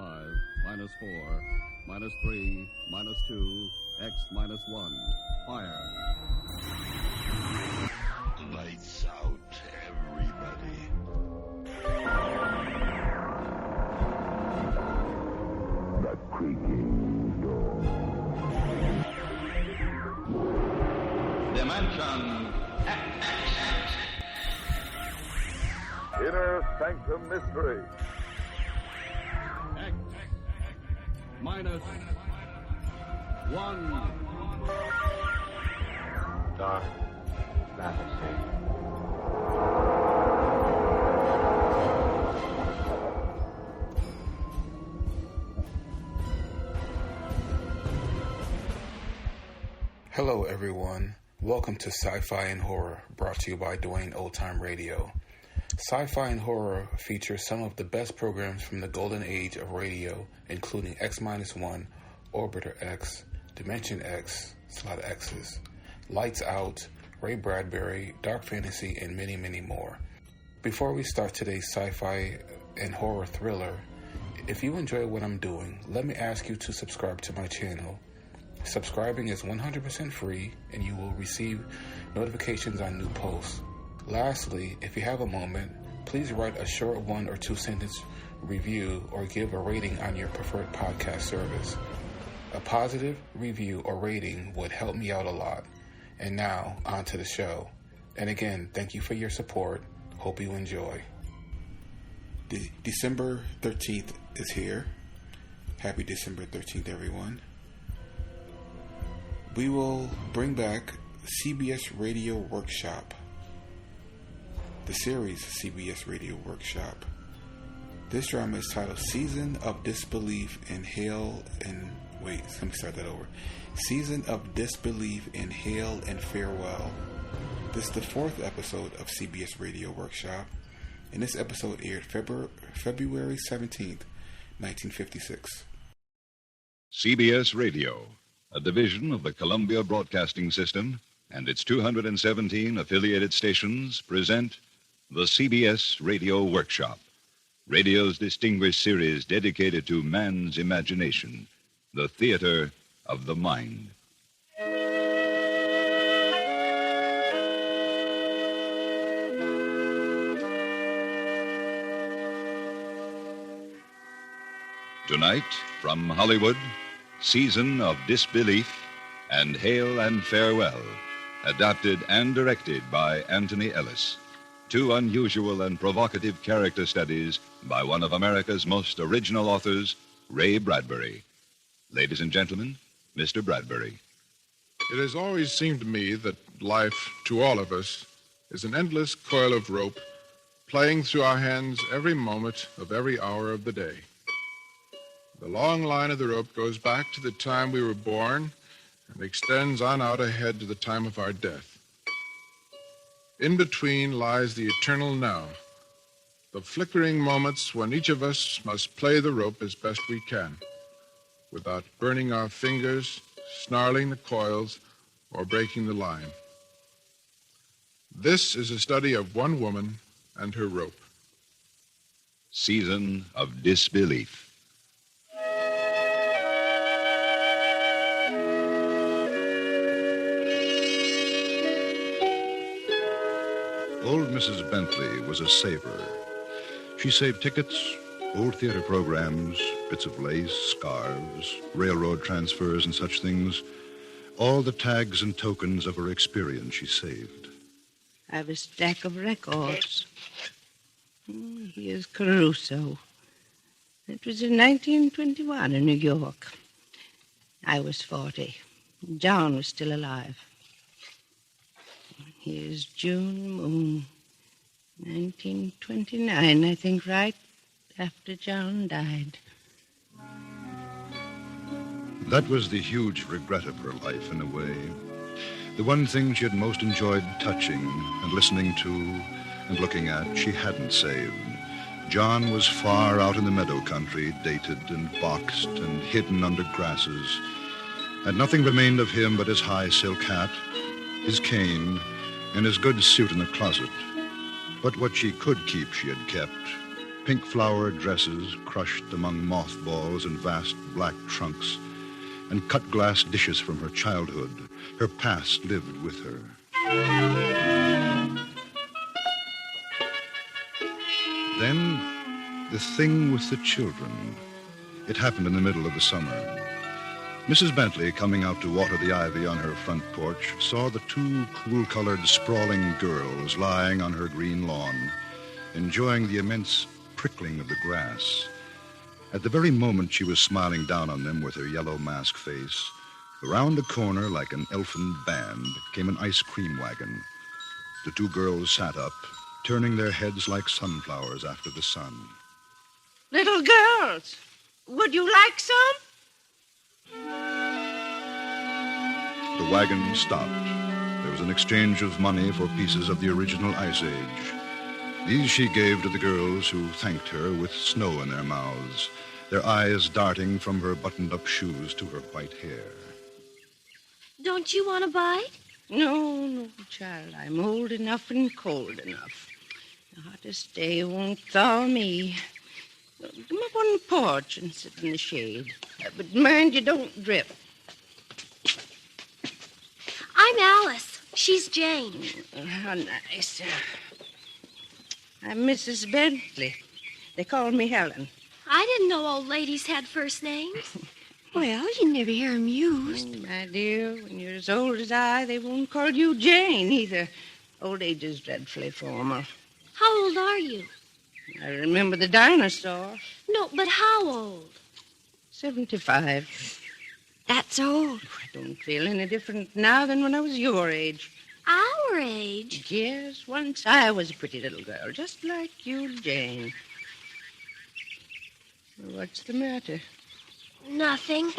-5, -4, -3, -2, X -1. Fire. Lights out, everybody. The creaking door. Dimension X. Inner Sanctum Mystery. X -1. Dark fantasy. Hello everyone, welcome to Sci-Fi and Horror, brought to you by Dwayne Old Time Radio. Sci-Fi and Horror features some of the best programs from the golden age of radio, including X-1, Orbiter X, Dimension X, it's a lot of X's, Lights Out, Ray Bradbury, Dark Fantasy, and many, many more. Before we start today's sci-fi and horror thriller, if you enjoy what I'm doing, let me ask you to subscribe to my channel. Subscribing is 100% free, and you will receive notifications on new posts. Lastly, if you have a moment, please write a short 1 or 2 sentence review or give a rating on your preferred podcast service. A positive review or rating would help me out a lot. And now, on to the show. And again, thank you for your support. Hope you enjoy. December 13th is here. Happy December 13th, everyone. We will bring back CBS Radio Workshop. The series CBS Radio Workshop. This drama is titled Season of Disbelief in Hail and... Wait, let me start that over. Season of Disbelief in Hail and Farewell. This is the 4th episode of CBS Radio Workshop, and this episode aired February 17th, 1956. CBS Radio, a division of the Columbia Broadcasting System, and its 217 affiliated stations present the CBS Radio Workshop, radio's distinguished series dedicated to man's imagination, the theater of the mind. Tonight, from Hollywood, Season of Disbelief and Hail and Farewell, adapted and directed by Anthony Ellis. 2 unusual and provocative character studies by one of America's most original authors, Ray Bradbury. Ladies and gentlemen, Mr. Bradbury. It has always seemed to me that life, to all of us, is an endless coil of rope playing through our hands every moment of every hour of the day. The long line of the rope goes back to the time we were born and extends on out ahead to the time of our death. In between lies the eternal now, the flickering moments when each of us must play the rope as best we can, without burning our fingers, snarling the coils, or breaking the line. This is a study of one woman and her rope. Season of Disbelief. Old Mrs. Bentley was a saver. She saved tickets, old theater programs, bits of lace, scarves, railroad transfers, and such things. All the tags and tokens of her experience she saved. I have a stack of records. Here's Caruso. It was in 1921 in New York. I was 40. John was still alive. Here's June Moon, 1929, I think, right after John died. That was the huge regret of her life, in a way. The one thing she had most enjoyed touching and listening to and looking at, she hadn't saved. John was far out in the meadow country, dated and boxed and hidden under grasses. And nothing remained of him but his high silk hat, his cane, and his good suit in the closet. But what she could keep, she had kept, pink-flowered dresses crushed among mothballs and vast black trunks, and cut-glass dishes from her childhood. Her past lived with her. Then, the thing with the children. It happened in the middle of the summer. Mrs. Bentley, coming out to water the ivy on her front porch, saw the two cool-colored, sprawling girls lying on her green lawn, enjoying the immense prickling of the grass. At the very moment she was smiling down on them with her yellow mask face, around the corner, like an elfin band, came an ice cream wagon. The two girls sat up, turning their heads like sunflowers after the sun. Little girls, would you like some? The wagon stopped. There was an exchange of money for pieces of the original Ice Age. These she gave to the girls, who thanked her with snow in their mouths, their eyes darting from her buttoned-up shoes to her white hair. Don't you want a bite? No, child. I'm old enough and cold enough. The hottest day won't thaw me. Come up on the porch and sit in the shade. But mind you don't drip. I'm Alice. She's Jane. How nice. I'm Mrs. Bentley. They call me Helen. I didn't know old ladies had first names. Well, you never hear 'em used. Oh, my dear, when you're as old as I, they won't call you Jane either. Old age is dreadfully formal. How old are you? I remember the dinosaur. No, but how old? 75. That's old. I don't feel any different now than when I was your age. Our age? Yes, once I was a pretty little girl, just like you, Jane. What's the matter? Nothing.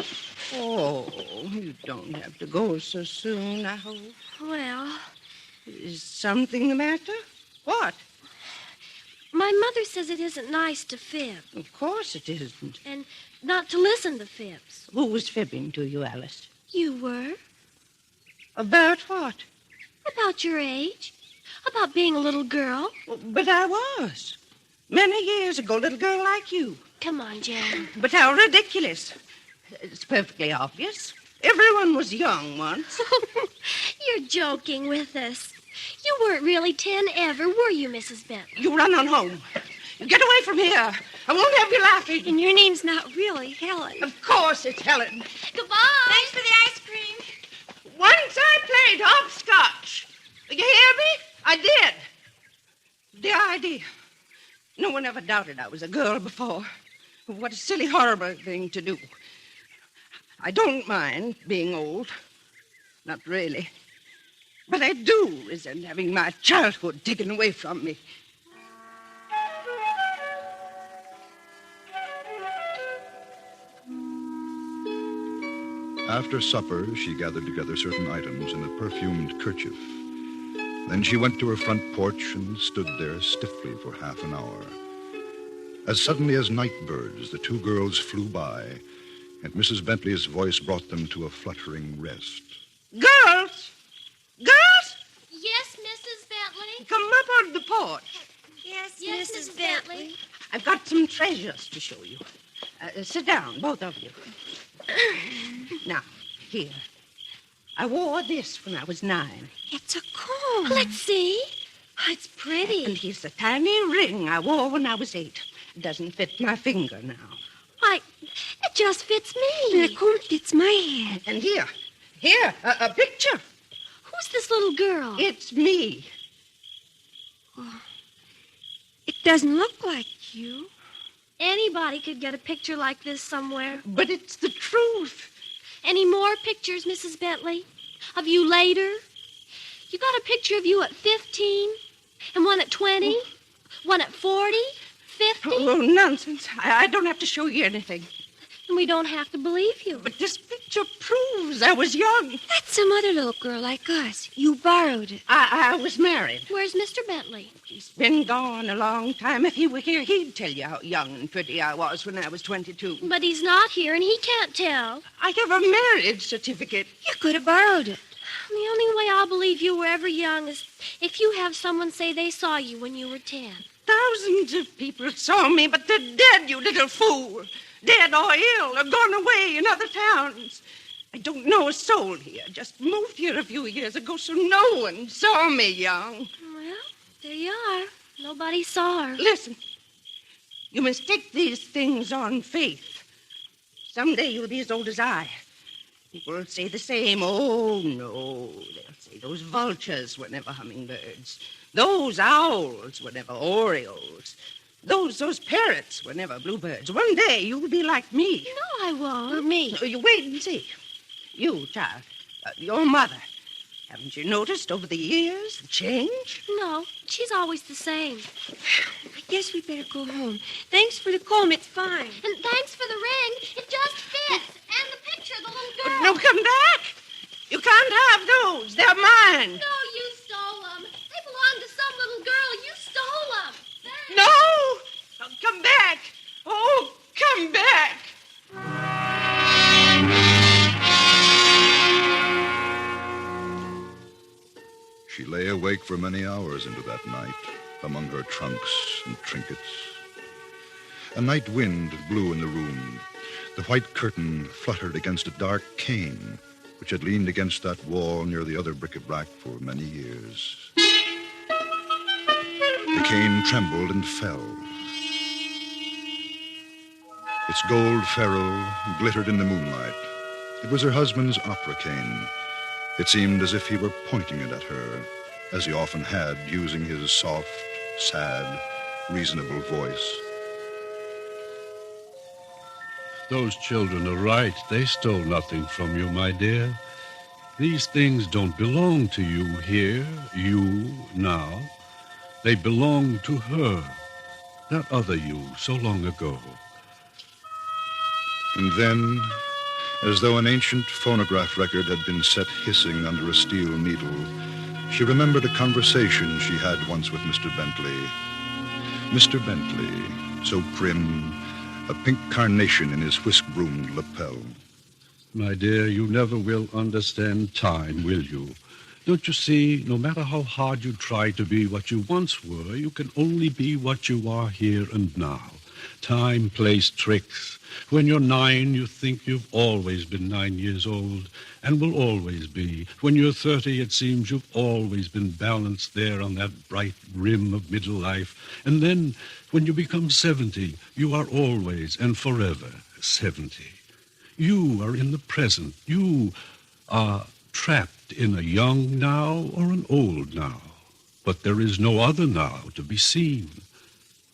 Oh, you don't have to go so soon, I hope. Well... Is something the matter? What? My mother says it isn't nice to fib. Of course it isn't. And not to listen to fibs. Who was fibbing to you, Alice? You were. About what? About your age. About being a little girl. But I was. Many years ago, little girl like you. Come on, Jane. But how ridiculous. It's perfectly obvious. Everyone was young once. You're joking with us. You weren't really 10 ever, were you, Mrs. Bentley? You run on home. You get away from here. I won't have you laughing. And your name's not really Helen. Of course it's Helen. Goodbye. Thanks for the ice cream. Once I played hopscotch. You hear me? I did. The idea. No one ever doubted I was a girl before. What a silly, horrible thing to do. I don't mind being old. Not really. But I do resent having my childhood taken away from me. After supper, she gathered together certain items in a perfumed kerchief. Then she went to her front porch and stood there stiffly for half an hour. As suddenly as night birds, the two girls flew by, and Mrs. Bentley's voice brought them to a fluttering rest. Girls! Girls! Yes, Mrs. Bentley? Come up on the porch. Yes, Mrs. Bentley. I've got some treasures to show you. Sit down, both of you. Now, here. I wore this when I was 9. It's a comb. Let's see. It's pretty. And here's a tiny ring I wore when I was 8. It doesn't fit my finger now. Why, it just fits me. The comb fits my head. And here, a picture. Who's this little girl? It's me. Oh, it doesn't look like you. Anybody could get a picture like this somewhere. But it's the truth. Any more pictures, Mrs. Bentley? Of you later? You got a picture of you at 15, and one at 20, one at 40, 50? Oh, nonsense. I don't have to show you anything. And we don't have to believe you. But this picture proves I was young. That's some other little girl like us. You borrowed it. I was married. Where's Mr. Bentley? He's been gone a long time. If he were here, he'd tell you how young and pretty I was when I was 22. But he's not here, and he can't tell. I have a marriage certificate. You could have borrowed it. The only way I'll believe you were ever young is if you have someone say they saw you when you were 10. Thousands of people saw me, but they're dead, you little fool. Dead or ill or gone away in other towns. I don't know a soul here. Just moved here a few years ago, so no one saw me, young. Well, there you are. Nobody saw her. Listen, you must take these things on faith. Someday you'll be as old as I. People will say the same. Oh, no. They'll say those vultures were never hummingbirds. Those owls were never orioles. Those parrots were never bluebirds. One day you'll be like me. No, I won't. Me. You wait and see. You, child, your mother. Haven't you noticed over the years the change? No, she's always the same. I guess we better go home. Thanks for the comb. It's fine. And thanks for the ring. It just fits. And the picture of the little girl. No, come back. You can't have those. They're mine. No, you stole them. They belong to some little girl. You stole them. No! Oh, come back. Oh, come back. She lay awake for many hours into that night, among her trunks and trinkets. A night wind blew in the room. The white curtain fluttered against a dark cane, which had leaned against that wall near the other bric-a-brac for many years. The cane trembled and fell. Its gold ferrule glittered in the moonlight. It was her husband's opera cane. It seemed as if he were pointing it at her, as he often had, using his soft, sad, reasonable voice. Those children are right. They stole nothing from you, my dear. These things don't belong to you here, you, now. They belong to her, that other you, so long ago. And then, as though an ancient phonograph record had been set hissing under a steel needle, she remembered a conversation she had once with Mr. Bentley. Mr. Bentley, so prim, a pink carnation in his whisk-broomed lapel. My dear, you never will understand time, will you? Don't you see, no matter how hard you try to be what you once were, you can only be what you are here and now. Time plays tricks. When you're 9, you think you've always been 9 years old and will always be. When you're 30, it seems you've always been balanced there on that bright rim of middle life. And then, when you become 70, you are always and forever 70. You are in the present. You are trapped in a young now or an old now. But there is no other now to be seen.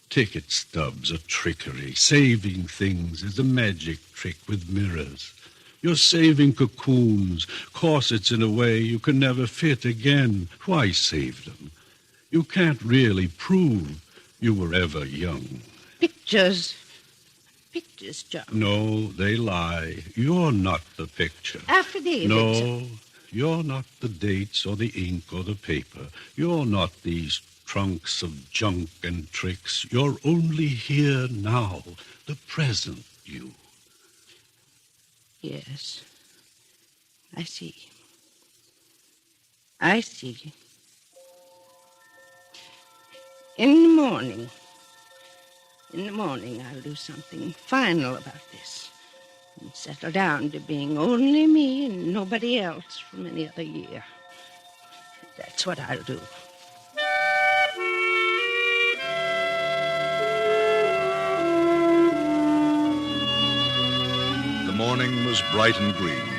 Ticket stubs are trickery. Saving things is a magic trick with mirrors. You're saving cocoons, corsets in a way you can never fit again. Why save them? You can't really prove you were ever young. Pictures, John. No, they lie. You're not the picture. Affidavits. No, you're not the dates or the ink or the paper. You're not these trunks of junk and tricks. You're only here now, the present you. Yes, I see. In the morning, I'll do something final about this and settle down to being only me and nobody else for many other year. That's what I'll do. The morning was bright and green,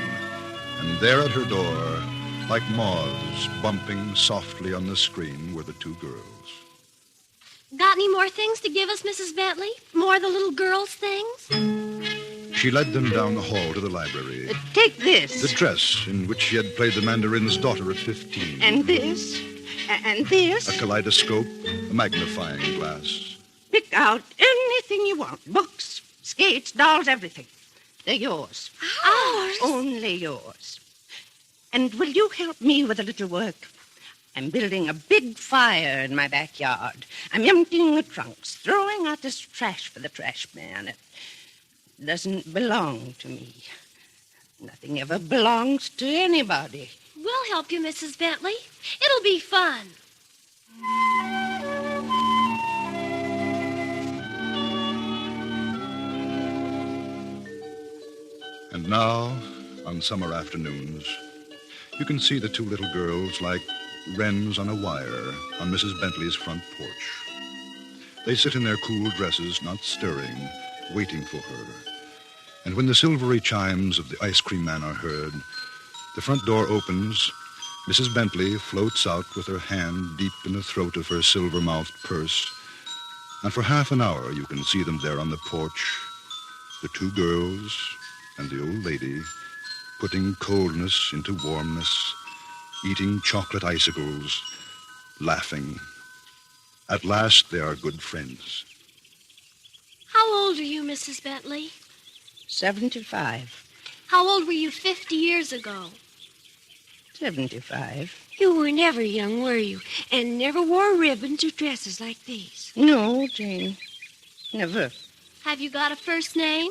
and there at her door, like moths bumping softly on the screen, were the two girls. Got any more things to give us, Mrs. Bentley? More of the little girls' things? She led them down the hall to the library. Take this. The dress in which she had played the mandarin's daughter at 15. And this. And this. A kaleidoscope, a magnifying glass. Pick out anything you want. Books, skates, dolls, everything. They're yours. Ours? Only yours. And will you help me with a little work? I'm building a big fire in my backyard. I'm emptying the trunks, throwing out this trash for the trash man. It doesn't belong to me. Nothing ever belongs to anybody. We'll help you, Mrs. Bentley. It'll be fun. And now, on summer afternoons, you can see the two little girls like wrens on a wire on Mrs. Bentley's front porch. They sit in their cool dresses, not stirring, waiting for her. And when the silvery chimes of the ice cream man are heard, the front door opens, Mrs. Bentley floats out with her hand deep in the throat of her silver-mouthed purse, and for half an hour you can see them there on the porch, the two girls and the old lady, putting coldness into warmness, eating chocolate icicles, laughing. At last they are good friends. How old are you, Mrs. Bentley? 75. How old were you 50 years ago? 75. You were never young, were you? And never wore ribbons or dresses like these? No, Jane. Never. Have you got a first name?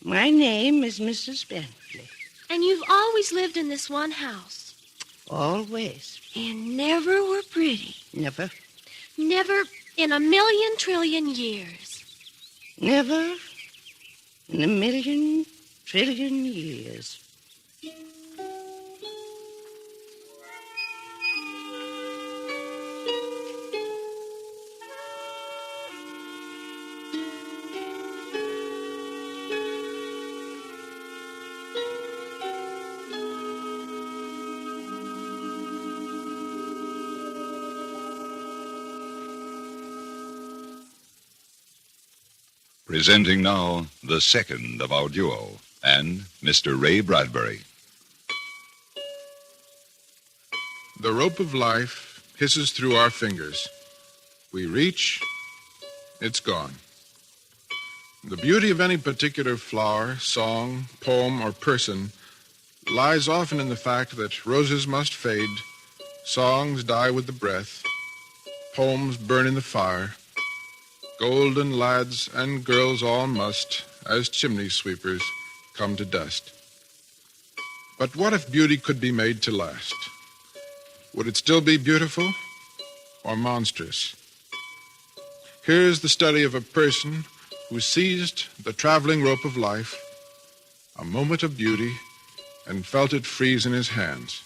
My name is Mrs. Bentley. And you've always lived in this one house? Always. And never were pretty? Never. Never in a million trillion years? Never in a million trillion years. Presenting now the second of our duo, and Mr. Ray Bradbury. The rope of life hisses through our fingers. We reach, it's gone. The beauty of any particular flower, song, poem, or person lies often in the fact that roses must fade, songs die with the breath, poems burn in the fire, golden lads and girls all must, as chimney sweepers, come to dust. But what if beauty could be made to last? Would it still be beautiful or monstrous? Here's the study of a person who seized the traveling rope of life, a moment of beauty, and felt it freeze in his hands.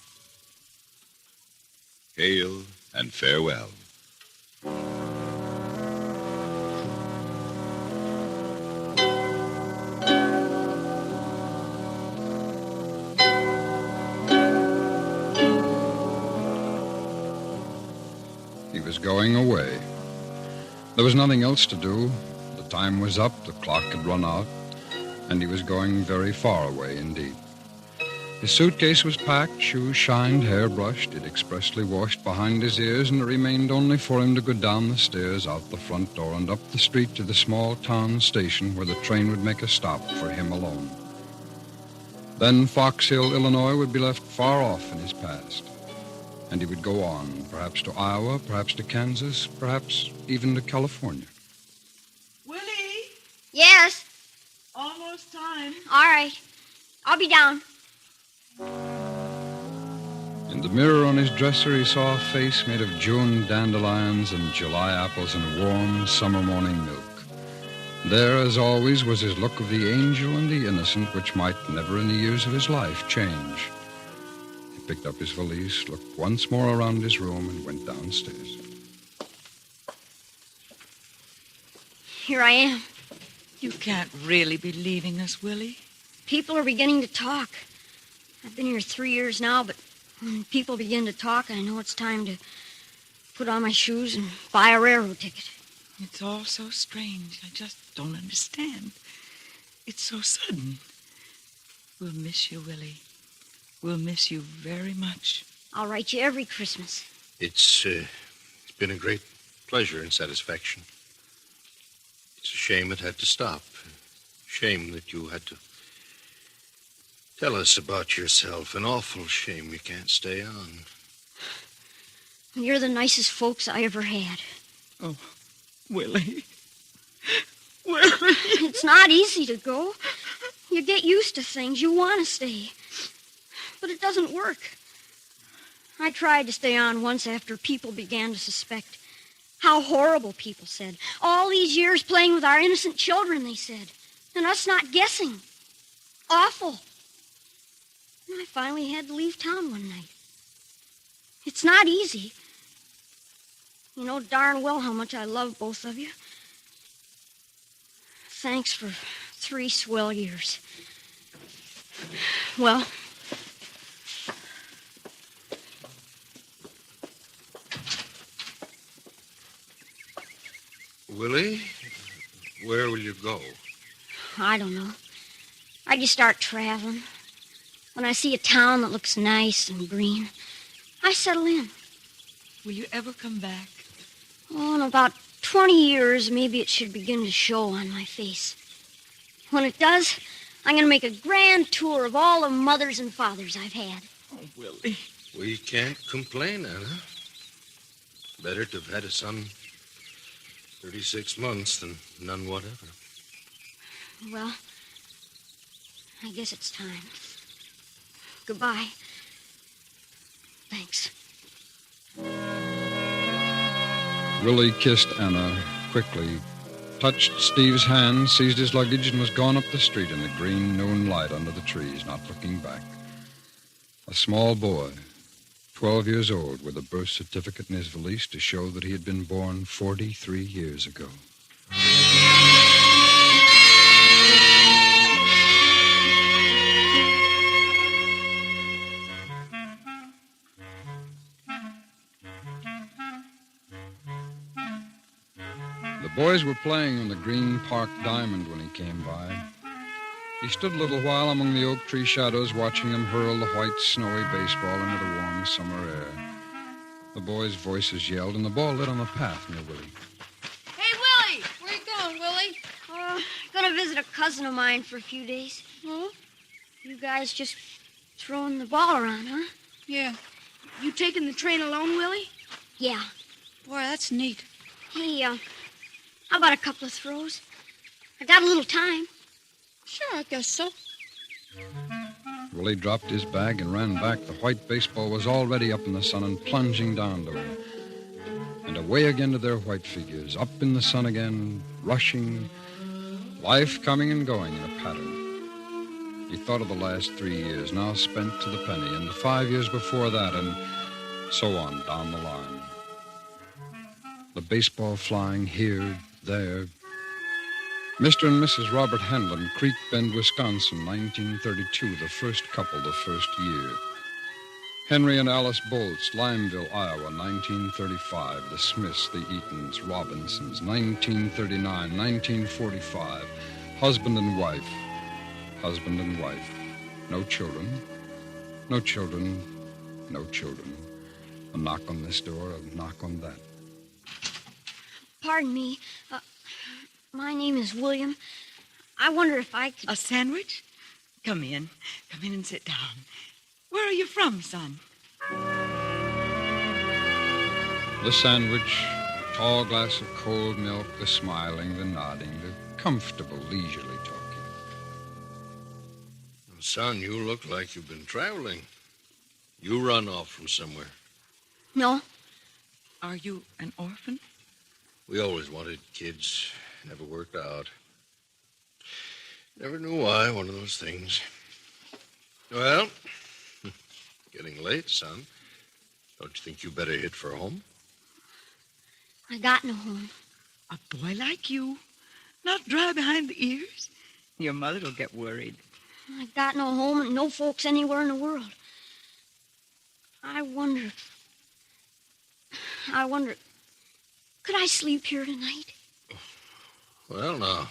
Hail and farewell. He was going away. There was nothing else to do. The time was up, the clock had run out, and he was going very far away indeed. His suitcase was packed, shoes shined, hair brushed, it expressly washed behind his ears, and it remained only for him to go down the stairs, out the front door, and up the street to the small town station where the train would make a stop for him alone. Then Fox Hill, Illinois, would be left far off in his past. And he would go on, perhaps to Iowa, perhaps to Kansas, perhaps even to California. Willie? Yes? Almost time. All right. I'll be down. In the mirror on his dresser, he saw a face made of June dandelions and July apples and warm summer morning milk. There, as always, was his look of the angel and the innocent, which might never in the years of his life change. He picked up his valise, looked once more around his room, and went downstairs. Here I am. You can't really be leaving us, Willie. People are beginning to talk. I've been here 3 years now, but when people begin to talk, I know it's time to put on my shoes and buy a railroad ticket. It's all so strange. I just don't understand. It's so sudden. We'll miss you, Willie. We'll miss you very much. I'll write you every Christmas. It's been a great pleasure and satisfaction. It's a shame it had to stop. Shame that you had to tell us about yourself. An awful shame you can't stay on. You're the nicest folks I ever had. Oh, Willie. Willie. It's not easy to go. You get used to things. You want to stay. But it doesn't work. I tried to stay on once after people began to suspect. How horrible, people said. All these years playing with our innocent children, they said. And us not guessing. awful. And I finally had to leave town one night. It's not easy. You know darn well how much I love both of you. Thanks for 3 swell years. Well... Willie, where will you go? I don't know. I just start traveling. When I see a town that looks nice and green, I settle in. Will you ever come back? Oh, in about 20 years, maybe it should begin to show on my face. When it does, I'm going to make a grand tour of all the mothers and fathers I've had. Oh, Willie. We can't complain, Anna. Better to have had a son 36 months than none whatever. Well, I guess it's time. Goodbye. Thanks. Willie kissed Anna quickly, touched Steve's hand, seized his luggage, and was gone up the street in the green noon light under the trees, not looking back. A small boy, 12 years old, with a birth certificate in his valise to show that he had been born 43 years ago. The boys were playing on the Green Park Diamond when he came by. He stood a little while among the oak tree shadows, watching them hurl the white, snowy baseball into the warm summer air. The boys' voices yelled, and the ball lit on the path near Willie. Hey, Willie! Where you going, Willie? Gonna visit a cousin of mine for a few days. Huh? You guys just throwing the ball around, huh? Yeah. You taking the train alone, Willie? Yeah. Boy, that's neat. Hey, how about a couple of throws? I got a little time. Sure, I guess so. Willie dropped his bag and ran back. The white baseball was already up in the sun and plunging down to him. And away again to their white figures, up in the sun again, rushing, life coming and going in a pattern. He thought of the last 3 years, now spent to the penny, and the 5 years before that, and so on down the line. The baseball flying here, there. Mr. and Mrs. Robert Hanlon, Creek Bend, Wisconsin, 1932, the first couple, the first year. Henry and Alice Bolts, Limeville, Iowa, 1935, the Smiths, the Eatons, Robinsons, 1939, 1945, husband and wife, husband and wife. No children, no children, no children. A knock on this door, a knock on that. Pardon me. My name is William. I wonder if I could... A sandwich? Come in. Come in and sit down. Where are you from, son? The sandwich, a tall glass of cold milk, the smiling, the nodding, the comfortable, leisurely talking. Son, you look like you've been traveling. You run off from somewhere. No. Are you an orphan? We always wanted kids. Never worked out. Never knew why, one of those things. Well, getting late, son. Don't you think you better hit for home? I got no home. A boy like you? Not dry behind the ears? Your mother'll get worried. I got no home and no folks anywhere in the world. I wonder, could I sleep here tonight? Well, now,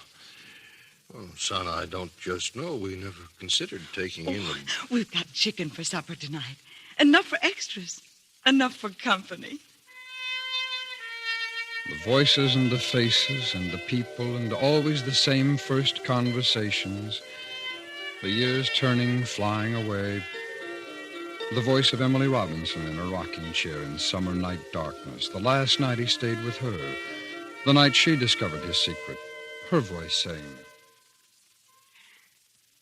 son, I don't just know. We never considered taking in a... We've got chicken for supper tonight. Enough for extras. Enough for company. The voices and the faces and the people and always the same first conversations. The years turning, flying away. The voice of Emily Robinson in a rocking chair in summer night darkness. The last night he stayed with her. The night she discovered his secret. Her voice saying,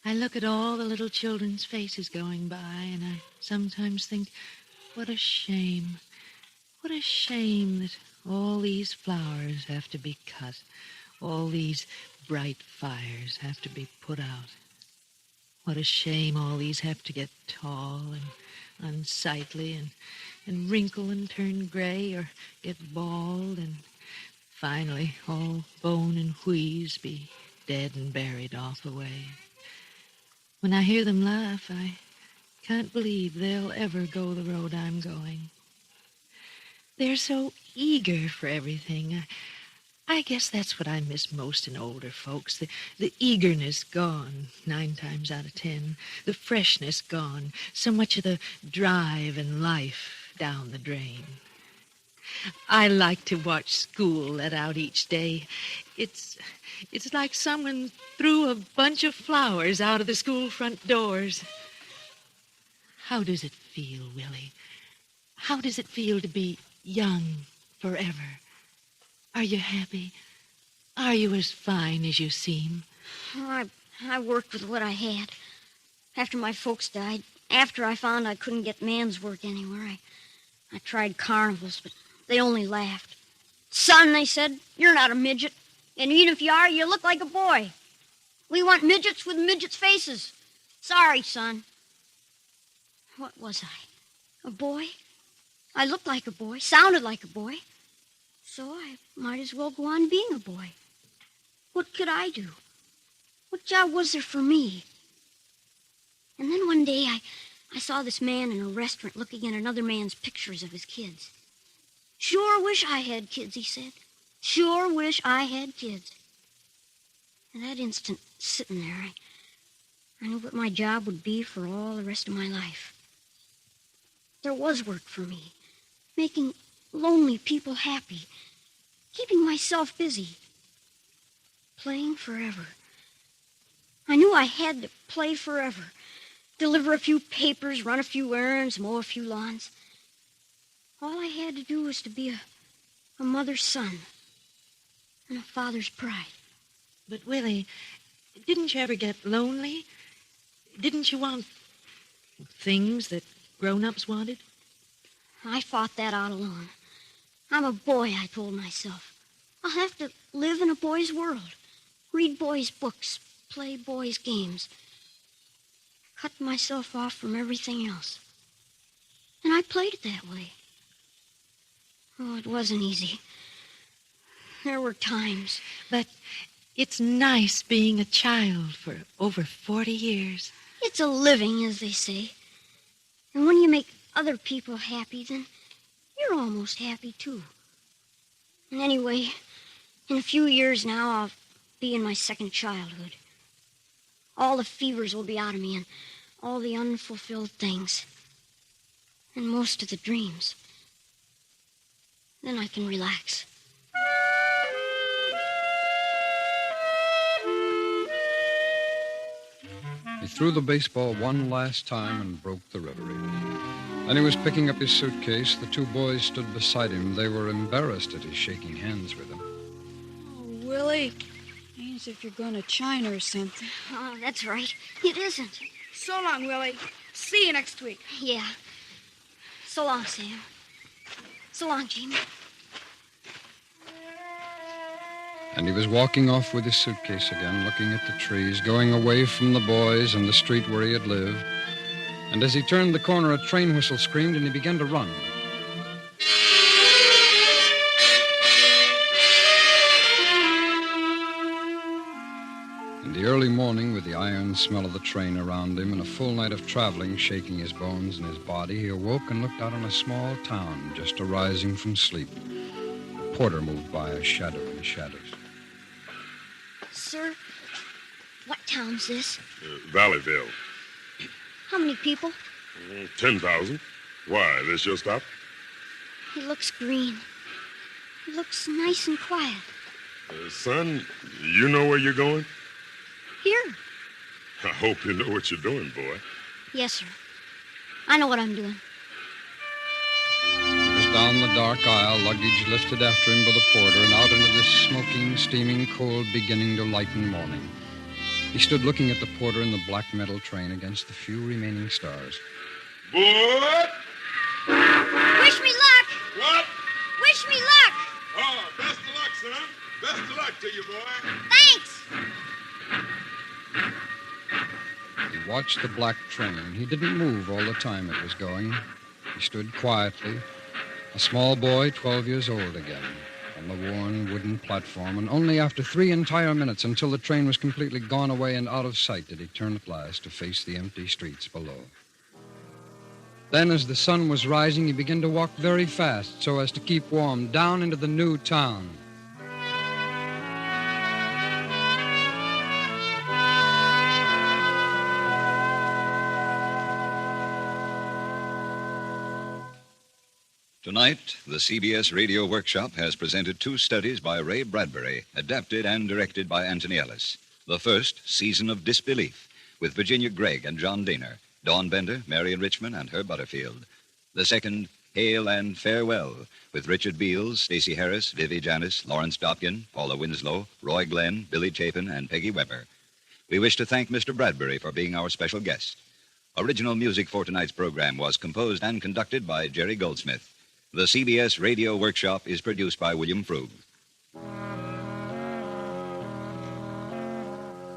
I look at all the little children's faces going by, and I sometimes think, what a shame. What a shame that all these flowers have to be cut. All these bright fires have to be put out. What a shame all these have to get tall and unsightly and wrinkle and turn gray or get bald and finally all bone and wheeze be dead and buried off away. When I hear them laugh, I can't believe they'll ever go the road I'm going. They're so eager for everything. I guess that's what I miss most in older folks. The eagerness gone 9 times out of 10. The freshness gone. So much of the drive and life down the drain. I like to watch school let out each day. It's like someone threw a bunch of flowers out of the school front doors. How does it feel, Willie? How does it feel to be young forever? Are you happy? Are you as fine as you seem? Oh, I worked with what I had. After my folks died, after I found I couldn't get man's work anywhere, I tried carnivals, but they only laughed. Son, they said, you're not a midget. And even if you are, you look like a boy. We want midgets with midgets' faces. Sorry, son. What was I? A boy? I looked like a boy, sounded like a boy. So I might as well go on being a boy. What could I do? What job was there for me? And then one day I saw this man in a restaurant looking at another man's pictures of his kids. Sure wish I had kids, he said. Sure wish I had kids. And that instant, sitting there, I knew what my job would be for all the rest of my life. There was work for me, making lonely people happy, keeping myself busy, playing forever. I knew I had to play forever, deliver a few papers, run a few errands, mow a few lawns. All I had to do was to be a mother's son and a father's pride. But, Willie, didn't you ever get lonely? Didn't you want things that grown-ups wanted? I fought that out alone. I'm a boy, I told myself. I'll have to live in a boy's world, read boys' books, play boys' games, cut myself off from everything else. And I played it that way. Oh, it wasn't easy. There were times. But it's nice being a child for over 40 years. It's a living, as they say. And when you make other people happy, then you're almost happy, too. And anyway, in a few years now, I'll be in my second childhood. All the fevers will be out of me and all the unfulfilled things. And most of the dreams. Then I can relax. He threw the baseball one last time and broke the reverie. Then he was picking up his suitcase. The 2 boys stood beside him. They were embarrassed at his shaking hands with him. Oh, Willie. Ain't as if you're going to China or something. Oh, that's right. It isn't. So long, Willie. See you next week. Yeah. So long, Sam. So long, Jamie. And he was walking off with his suitcase again, looking at the trees, going away from the boys and the street where he had lived. And as he turned the corner, a train whistle screamed, and he began to run. In the early morning, with the iron smell of the train around him and a full night of traveling shaking his bones and his body, he awoke and looked out on a small town just arising from sleep. A porter moved by, a shadow in the shadows. Sir, what town's this? Valleyville. How many people? 10,000. Why, this your stop? It looks green. It looks nice and quiet. Son, you know where you're going? Here. I hope you know what you're doing, boy. Yes, sir. I know what I'm doing. He was down the dark aisle, luggage lifted after him by the porter, and out into this smoking, steaming cold beginning to lighten morning. He stood looking at the porter in the black metal train against the few remaining stars. Boy! Wish me luck! What? Wish me luck! Oh, best of luck, son. Best of luck to you, boy. Thanks! He watched the black train. He didn't move all the time it was going. He stood quietly, a small boy, 12 years old again, on the worn wooden platform, and only after 3 entire minutes, until the train was completely gone away and out of sight, did he turn at last to face the empty streets below. Then, as the sun was rising, he began to walk very fast so as to keep warm down into the new town. Tonight, the CBS Radio Workshop has presented 2 studies by Ray Bradbury, adapted and directed by Anthony Ellis. The first, Season of Disbelief, with Virginia Gregg and John Dehner, Dawn Bender, Marion Richman, and Herb Butterfield. The second, Hail and Farewell, with Richard Beals, Stacy Harris, Vivi, Janis, Lawrence Dobkin, Paula Winslowe, Roy Glenn, Billy Chapin, and Peggy Weber. We wish to thank Mr. Bradbury for being our special guest. Original music for tonight's program was composed and conducted by Jerry Goldsmith. The CBS Radio Workshop is produced by William Frug.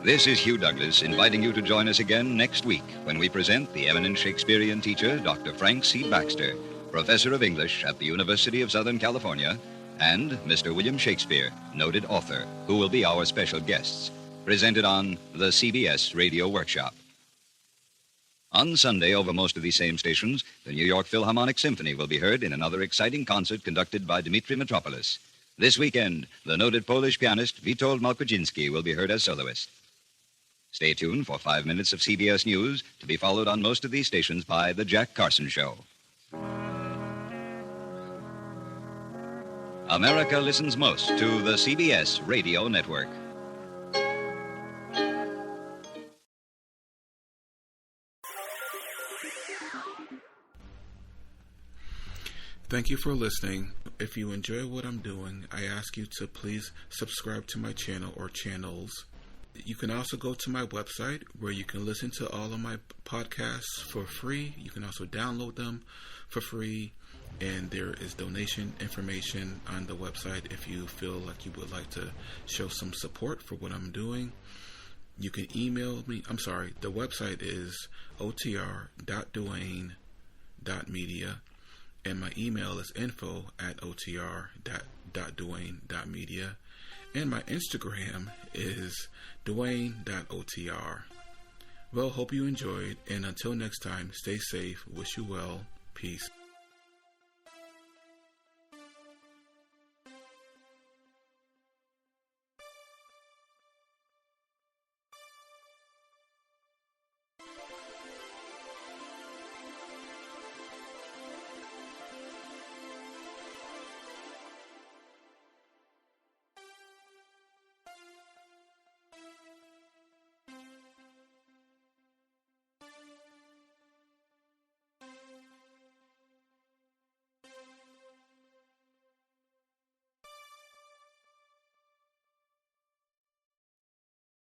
This is Hugh Douglas inviting you to join us again next week when we present the eminent Shakespearean teacher, Dr. Frank C. Baxter, professor of English at the University of Southern California, and Mr. William Shakespeare, noted author, who will be our special guests, presented on the CBS Radio Workshop. On Sunday, over most of these same stations, the New York Philharmonic Symphony will be heard in another exciting concert conducted by Dmitri Mitropoulos. This weekend, the noted Polish pianist Witold Malkoczynski will be heard as soloist. Stay tuned for 5 minutes of CBS News, to be followed on most of these stations by The Jack Carson Show. America listens most to the CBS Radio Network. Thank you for listening. If you enjoy what I'm doing, I ask you to please subscribe to my channel or channels. You can also go to my website where you can listen to all of my podcasts for free. You can also download them for free. And there is donation information on the website if you feel like you would like to show some support for what I'm doing. You can email me. The website is otr.duane.media. And my email is info@otr.duane.media. And my Instagram is duane.otr. Well, hope you enjoyed. And until next time, stay safe. Wish you well. Peace.